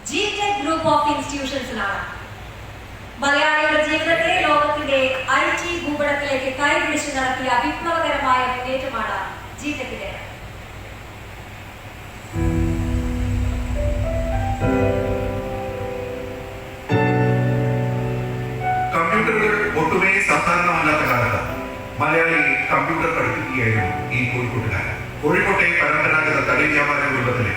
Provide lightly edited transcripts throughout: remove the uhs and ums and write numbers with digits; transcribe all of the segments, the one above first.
GTech group of ഇൻസ്റ്റിറ്റ്യൂഷൻസിലാണ്. മലയാളികളുടെ ജീവിതത്തെ ലോകത്തിന്റെ IT ഭൂപടത്തിലേക്ക് കൈപിടിച്ച് നടത്തിയ വിപ്ലവകരമായ മുന്നേറ്റമാണ് GTechന്റെ. കമ്പ്യൂട്ടറുകൾ ഒട്ടുമേ സാധാരണമല്ലാത്ത കാലത്ത് മലയാളി കമ്പ്യൂട്ടർ പഠിപ്പിക്കുകയായിരുന്നു ഈ കോഴിക്കോട്ടുകാരൻ. കോഴിക്കോട്ടെ പരമ്പരാഗത തടി വ്യാപാര കുടുംബത്തിലെ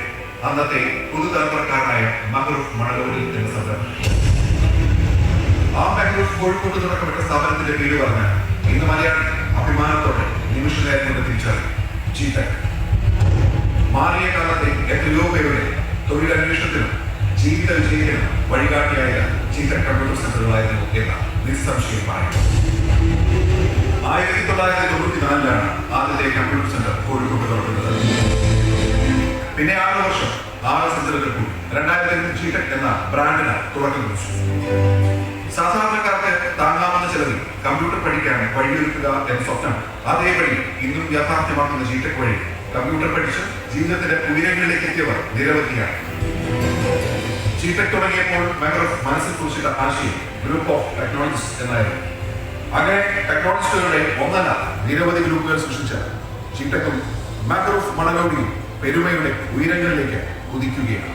അന്നത്തെ പുതുതലമുറക്കാരനായ മഹ്റൂഫ് മണലൂരിൽ എന്ന സംരംഭം. ആ മഹ്റൂഫ് കോഴിക്കോട്ട് തുടക്കപ്പെട്ട സ്ഥാപനത്തിന്റെ പേര് പറഞ്ഞ് ഇന്ന് മലയാളി അഭിമാനത്തോടെ നിമിഷനേരം കൊണ്ട് തിരിച്ചറിയും GTech. മാറിയ കാലത്തെ എത്രയോ പേരുടെ തൊഴിലന്വേഷണത്തിനും ജീവിത വിജയത്തിനും വഴികാട്ടിയായ GTech കമ്പ്യൂട്ടർ സെന്ററുകളായിരുന്നു എന്ന് നിസ്സംശയം പറയുന്നു. 1994 ആദ്യത്തെ കമ്പ്യൂട്ടർ സെന്റർ കോഴിക്കോട്ട് തുറക്കുന്നത്. പിന്നെ 6 വർഷം 6 സെന്ററുകൾ കൂടി 2005 GTech എന്ന ബ്രാൻഡിന് തുടക്കം കുറിച്ചു. സാധാരണക്കാർക്ക് താങ്ങാവുന്ന ചെലവിൽ കമ്പ്യൂട്ടർ പഠിക്കാൻ വഴിയൊരുക്കുക എന്ന സ്വപ്നം അതേപടി ഇന്നും യാഥാർത്ഥ്യമാക്കുന്ന GTech വഴി കമ്പ്യൂട്ടർ പഠിച്ച് ജീവിതത്തിന്റെ ഉയരങ്ങളിലേക്ക് എത്തിയവർ നിരവധിയാണ്. GTech തുടങ്ങിയപ്പോൾ മഹ്റൂഫ് മനസ്സിൽ കുറിച്ചിട്ട ആശയം ഗ്രൂപ്പ് ഓഫ് ടെക്നോളജിസ്റ്റ് എന്നായിരുന്നു. അങ്ങനെ ടെക്നോളജിസ്റ്റുകളുടെ ഒന്നല്ല നിരവധി ഗ്രൂപ്പുകൾ സൃഷ്ടിച്ച GTechും മഹ്റൂഫ് മണലൂരിയും പെരുമയുടെ ഉയരങ്ങളിലേക്ക് കുതിക്കുകയാണ്.